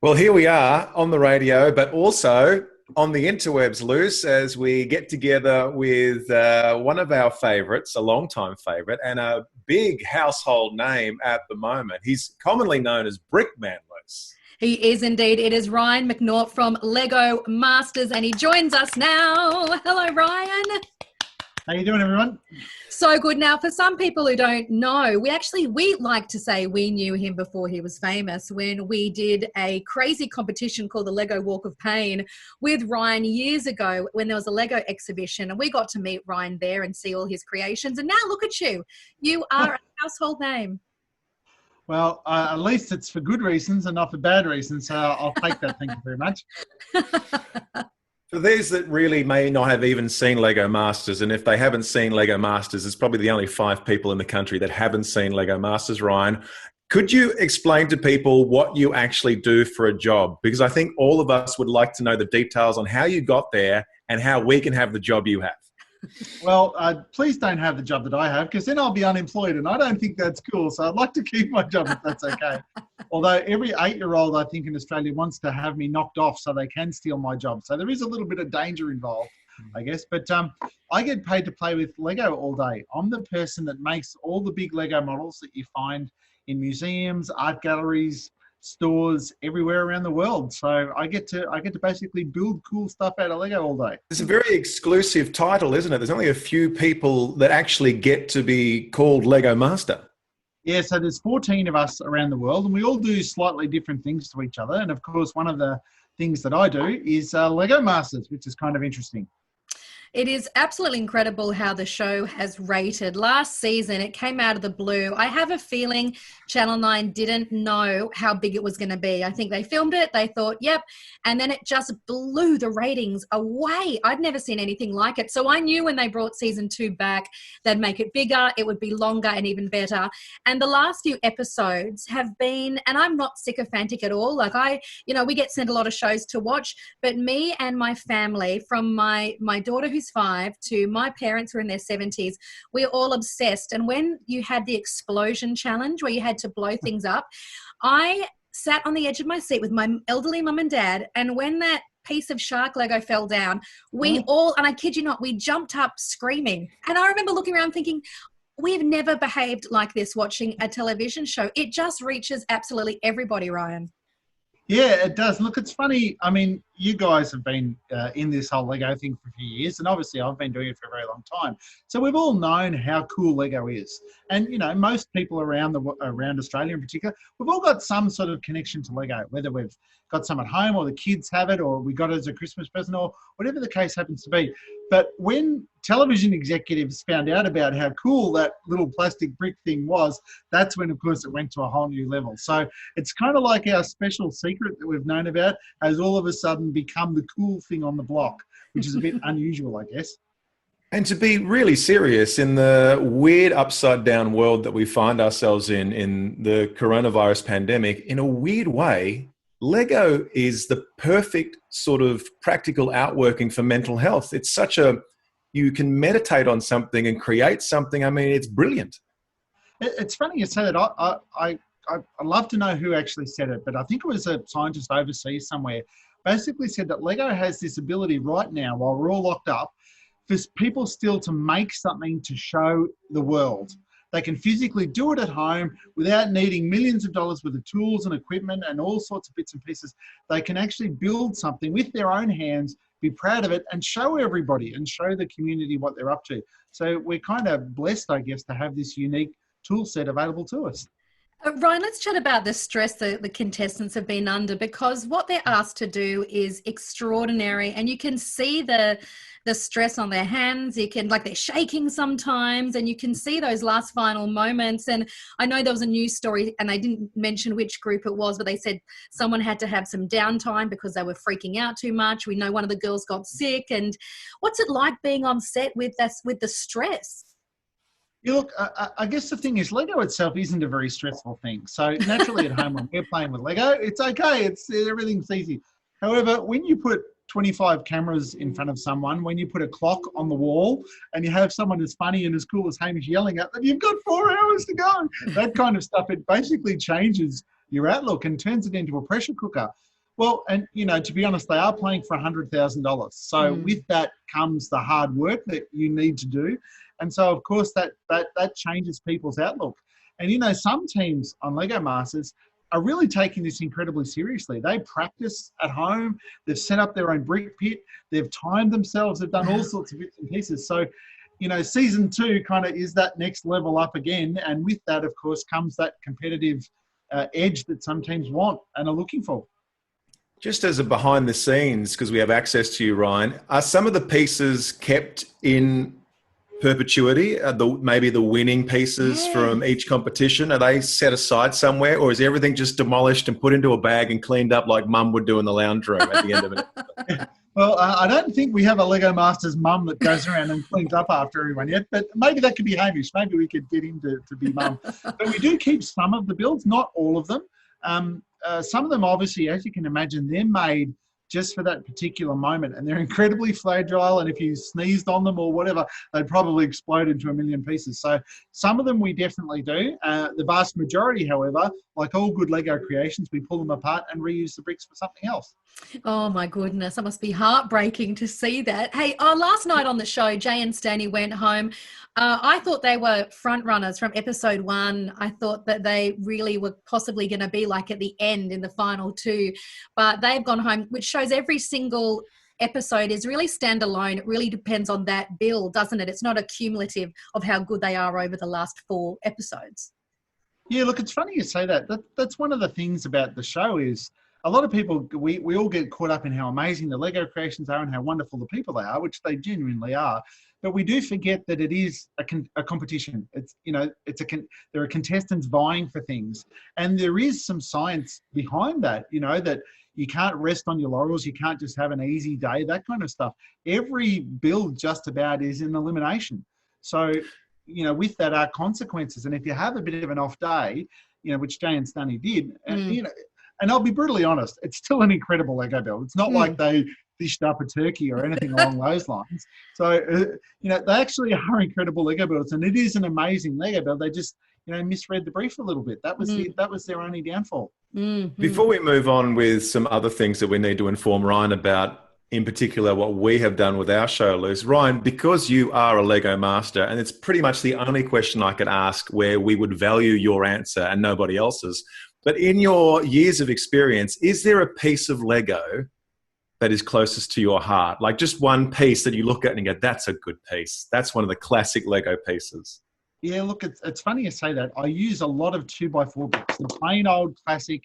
Well, here we are on the radio, but also on the interwebs, Luce, as we get together with one of our favourites, a long-time favourite, and a big household name at the moment. He's commonly known as Brickman, Luce. He is indeed. It is Ryan McNaught from Lego Masters, and he joins us now. Hello, Ryan. How you doing, everyone? So good. Now, for some people who don't know, we like to say we knew him before he was famous when we did a crazy competition called the Lego Walk of Pain with Ryan years ago when there was a Lego exhibition, and we got to meet Ryan there and see all his creations. And now look at you. You are a household name. Well, at least it's for good reasons and not for bad reasons, so I'll take that. Thank you very much. For those that really may not have even seen Lego Masters, and if they haven't seen Lego Masters, it's probably the only 5 people in the country that haven't seen Lego Masters, Ryan. Could you explain to people what you actually do for a job? Because I think all of us would like to know the details on how you got there and how we can have the job you have. Well, please don't have the job that I have, because then I'll be unemployed, and I don't think that's cool. So I'd like to keep my job if that's okay. Although every 8-year-old, I think, in Australia wants to have me knocked off so they can steal my job. So there is a little bit of danger involved, I guess. But I get paid to play with Lego all day. I'm the person that makes all the big Lego models that you find in museums, art galleries, stores everywhere around the world. So I get to basically build cool stuff out of Lego all day. It's a very exclusive title, isn't it? There's only a few people that actually get to be called Lego Master. Yeah, so there's 14 of us around the world, and we all do slightly different things to each other. And of course, one of the things that I do is Lego Masters, which is kind of interesting. It is absolutely incredible how the show has rated. Last season, it came out of the blue. I have a feeling Channel 9 didn't know how big it was going to be. I think they filmed it, they thought, yep, and then it just blew the ratings away. I'd never seen anything like it. So I knew when they brought season 2 back, they'd make it bigger, it would be longer and even better. And the last few episodes have been, and I'm not sycophantic at all. Like we get sent a lot of shows to watch, but me and my family, from my daughter who's 5 to my parents who are in their 70s, we're all obsessed. And when you had the explosion challenge where you had to blow things up, I sat on the edge of my seat with my elderly mum and dad, and when that piece of shark Lego fell down, we all, and I kid you not, we jumped up screaming. And I remember looking around thinking, we've never behaved like this watching a television show. It just reaches absolutely everybody, Ryan. Yeah, it does. Look, it's funny. I mean, you guys have been in this whole Lego thing for a few years, and obviously I've been doing it for a very long time. So we've all known how cool Lego is. And, most people around Australia in particular, we've all got some sort of connection to Lego, whether we've got some at home or the kids have it or we got it as a Christmas present or whatever the case happens to be. But when television executives found out about how cool that little plastic brick thing was, that's when, of course, it went to a whole new level. So it's kind of like our special secret that we've known about has all of a sudden become the cool thing on the block, which is a bit unusual, I guess. And to be really serious, in the weird upside down world that we find ourselves in the coronavirus pandemic, in a weird way, Lego is the perfect sort of practical outworking for mental health. It's you can meditate on something and create something. I mean, it's brilliant. It's funny you say that. I'd love to know who actually said it, but I think it was a scientist overseas somewhere, basically said that Lego has this ability right now, while we're all locked up, for people still to make something to show the world. They can physically do it at home without needing millions of dollars worth of tools and equipment and all sorts of bits and pieces. They can actually build something with their own hands, be proud of it, and show everybody and show the community what they're up to. So we're kind of blessed, I guess, to have this unique tool set available to us. Ryan, let's chat about the stress that the contestants have been under, because what they're asked to do is extraordinary, and you can see the stress on their hands. You can, they're shaking sometimes, and you can see those last final moments. And I know there was a news story, and they didn't mention which group it was, but they said someone had to have some downtime because they were freaking out too much. We know one of the girls got sick. And what's it like being on set with the stress? Yeah, look, I guess the thing is, Lego itself isn't a very stressful thing. So naturally at home when we're playing with Lego, it's okay. Everything's easy. However, when you put 25 cameras in front of someone, when you put a clock on the wall and you have someone as funny and as cool as Hamish yelling at them, you've got 4 hours to go. That kind of stuff, it basically changes your outlook and turns it into a pressure cooker. Well, and to be honest, they are playing for $100,000. So with that comes the hard work that you need to do, and so of course that changes people's outlook. And some teams on Lego Masters are really taking this incredibly seriously. They practice at home. They've set up their own brick pit. They've timed themselves. They've done all sorts of bits and pieces. So, season 2 kind of is that next level up again, and with that, of course, comes that competitive edge that some teams want and are looking for. Just as a behind the scenes, because we have access to you, Ryan, are some of the pieces kept in perpetuity? Maybe the winning pieces from each competition, are they set aside somewhere, or is everything just demolished and put into a bag and cleaned up like Mum would do in the lounge room at the end of it? Well, I don't think we have a Lego Masters mum that goes around and cleans up after everyone yet, but maybe that could be Hamish. Maybe we could get him to be mum. But we do keep some of the builds, not all of them. Some of them, obviously, as you can imagine, they're made just for that particular moment, and they're incredibly fragile, and if you sneezed on them or whatever, they'd probably explode into a million pieces. So some of them we definitely do. The vast majority, however, like all good Lego creations, we pull them apart and reuse the bricks for something else. Oh my goodness, that must be heartbreaking to see that. Hey, last night on the show, Jay and Stanny went home. I thought they were front runners from episode 1. I thought that they really were possibly going to be like at the end in the final 2, but they've gone home, which shows every single episode is really standalone. It really depends on that build, doesn't it? It's not a cumulative of how good they are over the last 4 episodes. Yeah, look, it's funny you say that. That's one of the things about the show is a lot of people, we all get caught up in how amazing the Lego creations are and how wonderful the people they are, which they genuinely are. But we do forget that it is a competition. There are contestants vying for things. And there is some science behind that, that you can't rest on your laurels. You can't just have an easy day, that kind of stuff. Every build just about is an elimination. So, with that are consequences. And if you have a bit of an off day, which Jay and Stanley did, and I'll be brutally honest, it's still an incredible Lego build. It's not like they fished up a turkey or anything along those lines. So, they actually are incredible Lego builds, and it is an amazing Lego build. They just, misread the brief a little bit. That was their only downfall. Mm-hmm. Before we move on with some other things that we need to inform Ryan about, in particular what we have done with our show, Luce, Ryan, because you are a Lego master, and it's pretty much the only question I could ask where we would value your answer and nobody else's. But in your years of experience, is there a piece of Lego that is closest to your heart? Like just one piece that you look at and you go, that's a good piece. That's one of the classic Lego pieces. Yeah, look, it's funny you say that. I use a lot of 2x4 bricks, the plain old classic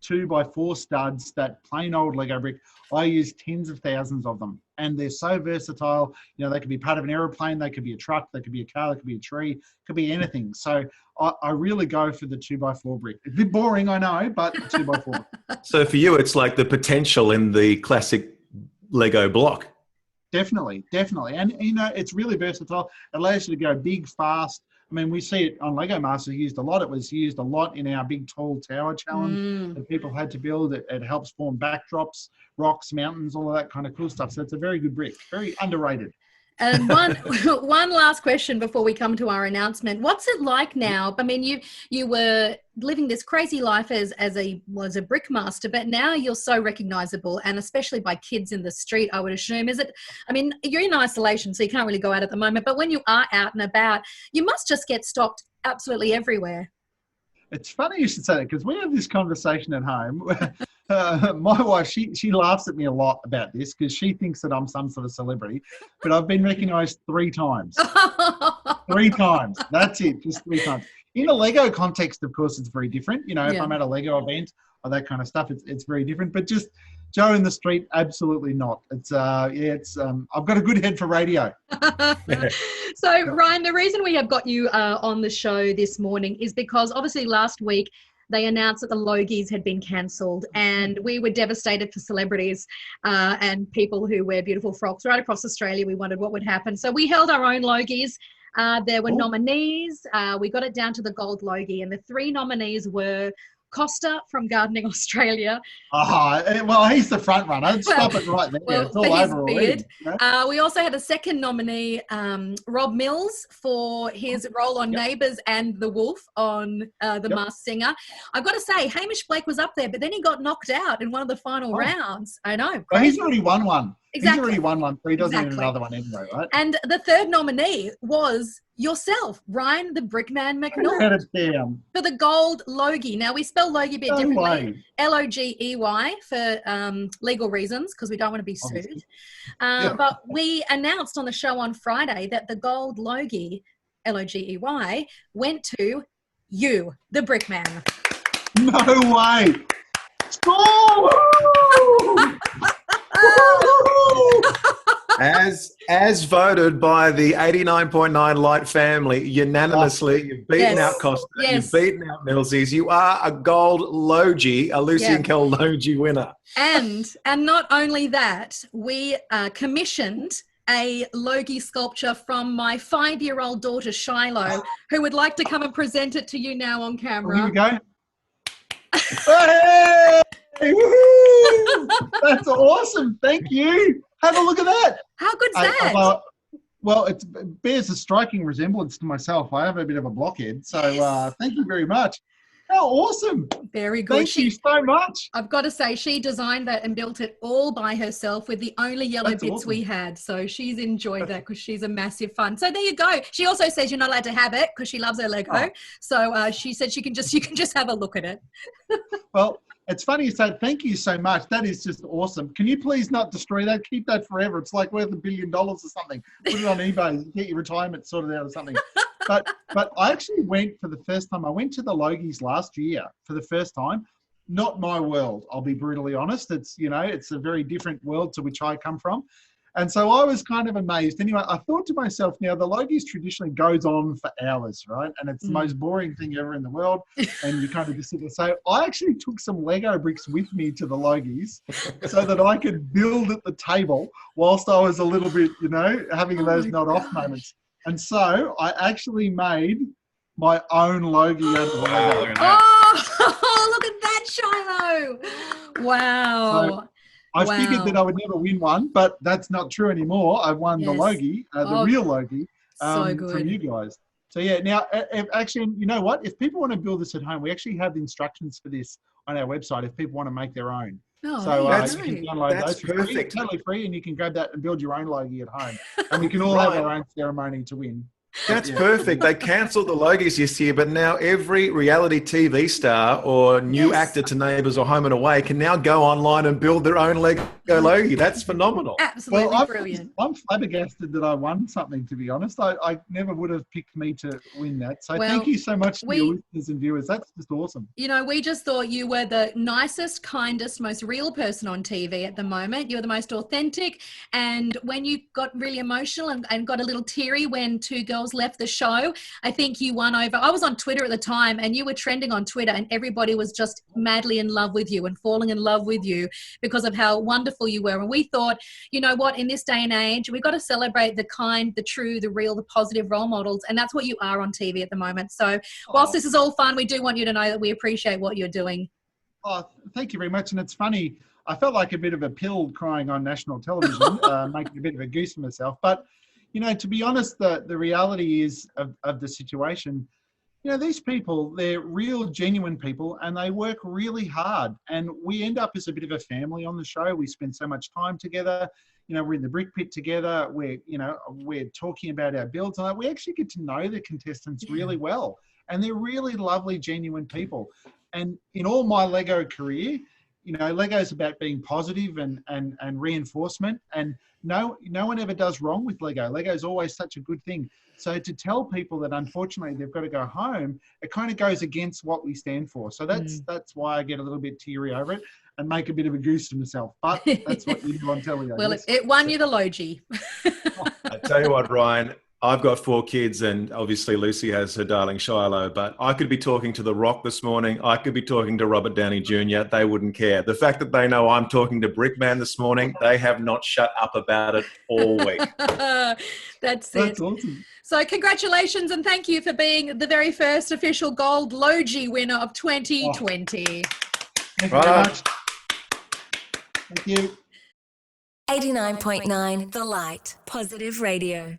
2x4 studs, that plain old Lego brick. I use tens of thousands of them, and they're so versatile. They could be part of an aeroplane, they could be a truck, they could be a car, they could be a tree, could be anything. So I really go for the 2x4 brick. It's a bit boring, I know, but 2x4. So for you, it's like the potential in the classic Lego block. Definitely. And, it's really versatile. It allows you to go big, fast. I mean, we see it on Lego Masters used a lot. It was used a lot in our big, tall tower challenge that people had to build. It helps form backdrops, rocks, mountains, all of that kind of cool stuff. So it's a very good brick, very underrated. And one last question before we come to our announcement. What's it like now? I mean, you were living this crazy life as a brick master, but now you're so recognizable, and especially by kids in the street, I would assume. You're in isolation, so you can't really go out at the moment, but when you are out and about, you must just get stopped absolutely everywhere. It's funny you should say that, because we have this conversation at home. My wife, she laughs at me a lot about this because she thinks that I'm some sort of celebrity, but I've been recognised 3 times. 3 times. That's it, just 3 times. In a Lego context, of course, it's very different. If I'm at a Lego event or that kind of stuff, it's very different. But just Joe in the street, absolutely not. It's I've got a good head for radio. So, Ryan, the reason we have got you on the show this morning is because obviously last week they announced that the Logees had been cancelled, and we were devastated for celebrities and people who wear beautiful frocks right across Australia. We wondered what would happen. So we held our own Logees. There were nominees. We got it down to the gold Logee, and the 3 nominees were Costa from Gardening Australia. Well, he's the front runner. Stop it right there. Well, it's all for his over beard. already. We also had a second nominee, Rob Mills, for his role on Neighbours and The Wolf on The Masked Singer. I've got to say, Hamish Blake was up there, but then he got knocked out in one of the final rounds. I know. Well, he's already won one. Exactly. He's already won one, so he doesn't need another one anyway, right? And the third nominee was yourself, Ryan the Brickman McNaught, for the gold Logee. Now, we spell Logee a bit differently. Logey for legal reasons, because we don't want to be sued. But we announced on the show on Friday that the gold Logee, Logey, went to you, the Brickman. No way. Score! As voted by the 89.9 Light family unanimously, you've beaten out Costa, you've beaten out Millsies. You are a gold Logee, a Lucy Kel Logee winner. And not only that, we commissioned a Logee sculpture from my 5-year-old daughter Shiloh, who would like to come and present it to you now on camera. Here we go. Hey! Woohoo! That's awesome. Thank you. Have a look at that. How good's that? Well, it bears a striking resemblance to myself. I have a bit of a blockhead. So thank you very much. How awesome. Very good. Thank you so much. I've got to say, she designed that and built it all by herself with the only yellow bits we had. So she's enjoyed that because she's a massive fan. So there you go. She also says you're not allowed to have it because she loves her Lego. Oh. So she said you can just have a look at it. Well, it's funny you said thank you so much. That is just awesome. Can you please not destroy that? Keep that forever. It's like worth $1 billion or something. Put it on eBay, get your retirement sorted out or something. But I actually went for the first time. I went to the Logies last year for the first time. Not my world, I'll be brutally honest. It's, it's a very different world to which I come from. And so I was kind of amazed. Anyway, I thought to myself, now the Logies traditionally goes on for hours, right? And it's the most boring thing ever in the world. And you kind of just sit there. So I actually took some Lego bricks with me to the Logies so that I could build at the table whilst I was a little bit, having those not off moments. And so I actually made my own Logee out of Lego. Oh, look at that, Shiloh. Wow. So I figured that I would never win one, but that's not true anymore. I won the Logee, the real Logee, from you guys. So yeah, now actually, you know what? If people want to build this at home, we actually have the instructions for this on our website if people want to make their own. Oh, so you can download those for free, totally free, and you can grab that and build your own Logee at home. And we can all have our own ceremony to win. That's perfect. They cancelled the Logies this year, but now every reality TV star or new actor to Neighbours or Home and Away can now go online and build their own Lego Logee. That's phenomenal. Absolutely brilliant. I'm flabbergasted that I won something, to be honest. I never would have picked me to win that. So thank you so much to your listeners and viewers. That's just awesome. We just thought you were the nicest, kindest, most real person on TV at the moment. You're the most authentic. And when you got really emotional and got a little teary when two girls left the show, I think you won over. I was on Twitter at the time and you were trending on Twitter and everybody was just madly in love with you and falling in love with you because of how wonderful you were. And we thought, you know what, in this day and age, we've got to celebrate the kind, the true, the real, the positive role models. And that's what you are on TV at the moment. So whilst this is all fun, we do want you to know that we appreciate what you're doing. Oh, thank you very much. And it's funny, I felt like a bit of a pill crying on national television, making a bit of a goose for myself. But to be honest, the reality is of the situation, these people, they're real, genuine people and they work really hard. And we end up as a bit of a family on the show. We spend so much time together. We're in the brick pit together. We're talking about our builds. And we actually get to know the contestants really well. And they're really lovely, genuine people. And in all my Lego career, Lego's about being positive and reinforcement. And no one ever does wrong with Lego. Lego's always such a good thing. So to tell people that unfortunately they've got to go home, it kind of goes against what we stand for. So that's why I get a little bit teary over it and make a bit of a goose to myself. But that's what you do on television. Well, it won you the Logee. I tell you what, Ryan, I've got 4 kids, and obviously Lucy has her darling Shiloh, but I could be talking to The Rock this morning. I could be talking to Robert Downey Jr. They wouldn't care. The fact that they know I'm talking to Brickman this morning, they have not shut up about it all week. That's awesome. So congratulations and thank you for being the very first official gold Logee winner of 2020. Thank you very much. Thank you. 89.9 The Light. Positive Radio.